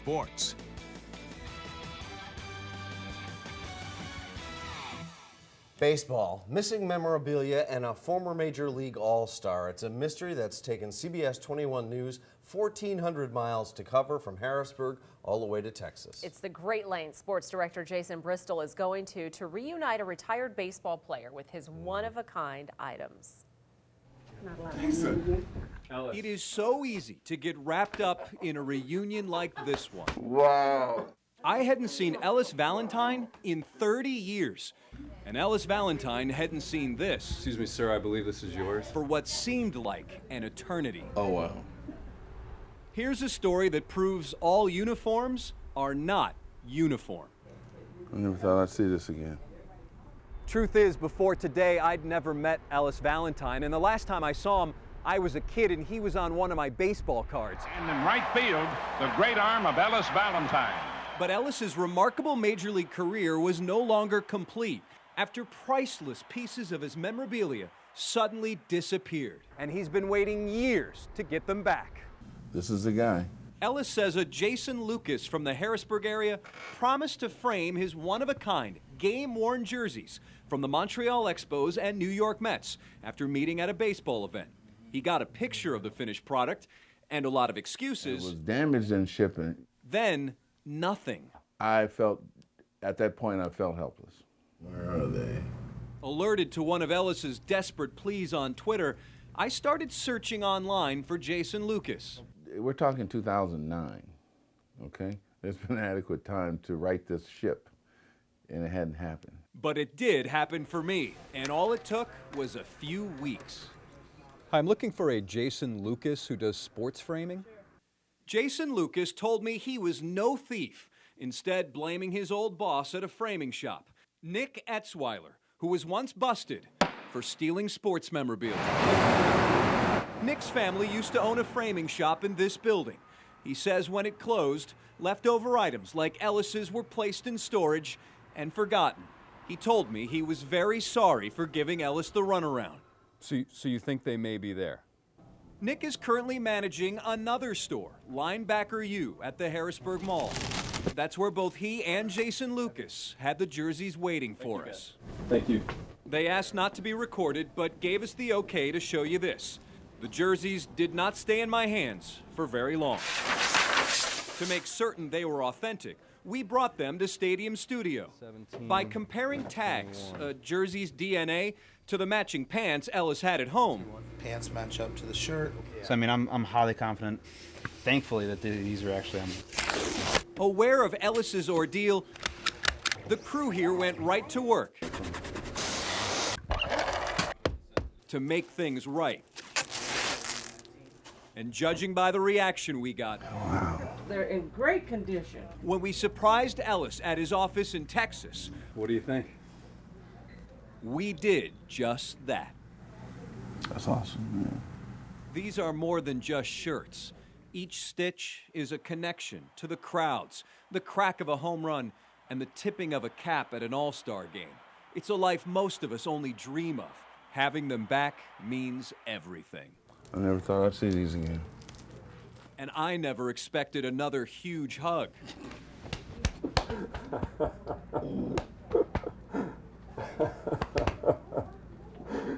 sports. Baseball, missing memorabilia, and a former Major League All-Star. It's a mystery that's taken CBS 21 News 1,400 miles to cover from Harrisburg all the way to Texas. It's the Great Lanes Sports Director Jason Bristol is going to reunite a retired baseball player with his one-of-a-kind items. It is so easy to get wrapped up in a reunion like this one. Wow. I hadn't seen Ellis Valentine in 30 years. And Ellis Valentine hadn't seen this. Excuse me, sir, I believe this is yours. For what seemed like an eternity. Oh, wow. Here's a story that proves all uniforms are not uniform. I never thought I'd see this again. Truth is, before today, I'd never met Ellis Valentine, and the last time I saw him, I was a kid and he was on one of my baseball cards. And in right field, the great arm of Ellis Valentine. But Ellis's remarkable Major League career was no longer complete after priceless pieces of his memorabilia suddenly disappeared. And he's been waiting years to get them back. This is the guy. Ellis says a Jason Lucas from the Harrisburg area promised to frame his one-of-a-kind, game-worn jerseys from the Montreal Expos and New York Mets after meeting at a baseball event. He got a picture of the finished product and a lot of excuses. It was damaged in shipping. Then, nothing. At that point, I felt helpless. Where are they? Alerted to one of Ellis's desperate pleas on Twitter, I started searching online for Jason Lucas. We're talking 2009, okay? There's been adequate time to right this ship, and it hadn't happened. But it did happen for me, and all it took was a few weeks. I'm looking for a Jason Lucas who does sports framing. Jason Lucas told me he was no thief, instead blaming his old boss at a framing shop, Nick Etzweiler, who was once busted for stealing sports memorabilia. Nick's family used to own a framing shop in this building. He says when it closed, leftover items like Ellis's were placed in storage and forgotten. He told me he was very sorry for giving Ellis the runaround. So you think they may be there? Nick is currently managing another store, Linebacker U, at the Harrisburg Mall. That's where both he and Jason Lucas had the jerseys waiting for us. Thank you. They asked not to be recorded, but gave us the okay to show you this. The jerseys did not stay in my hands for very long. To make certain they were authentic, we brought them to Stadium Studio. By comparing tags, a jersey's DNA, to the matching pants Ellis had at home. Pants match up to the shirt. So, I mean, I'm highly confident, thankfully, that these are actually on me. Aware of Ellis's ordeal, the crew here went right to work to make things right. And judging by the reaction we got, they're in great condition. When we surprised Ellis at his office in Texas, What do you think? we did just that. That's awesome, man. These are more than just shirts. Each stitch is a connection to the crowds, the crack of a home run, and the tipping of a cap at an all-star game. It's a life most of us only dream of. Having them back means everything. I never thought I'd see these again. And I never expected another huge hug.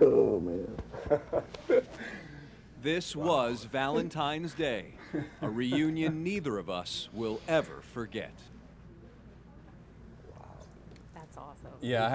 Oh, man. This was Valentine's Day, a reunion neither of us will ever forget. That's awesome. Yeah,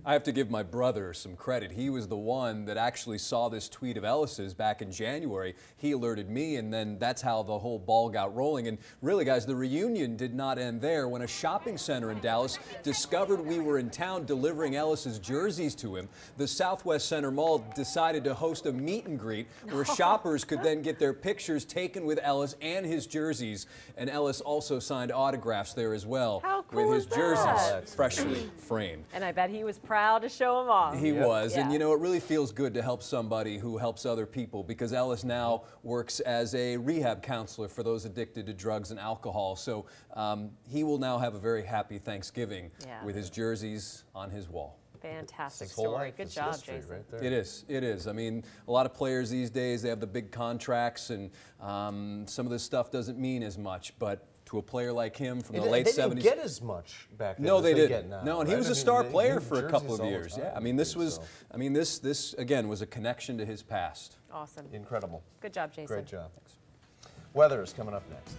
I have to give my brother some credit. He was the one that actually saw this tweet of Ellis's back in January. He alerted me, and then that's how the whole ball got rolling. And really, guys, the reunion did not end there. When a shopping center in Dallas discovered we were in town delivering Ellis's jerseys to him, the Southwest Center Mall decided to host a meet and greet where shoppers could then get their pictures taken with Ellis and his jerseys. And Ellis also signed autographs there as well. How cool with his is jerseys that? freshly framed. And I bet he was proud to show them off. He was, Yeah. and you know, it really feels good to help somebody who helps other people, because Ellis now works as a rehab counselor for those addicted to drugs and alcohol. So he will now have a very happy Thanksgiving with his jerseys on his wall. Fantastic story. Good job, Jason. Right there. It is. It is. I mean, a lot of players these days, they have the big contracts, and some of this stuff doesn't mean as much, but to a player like him from the They late didn't 70s. get as much back then. No, as they get didn't. now, No, and he right? was I a mean, star they player had for a jerseys couple all of the years. time, Yeah, I mean, this was, so. I mean, this again was a connection to his past. Awesome. Incredible. Good job, Jason. Great job. Weather is coming up next.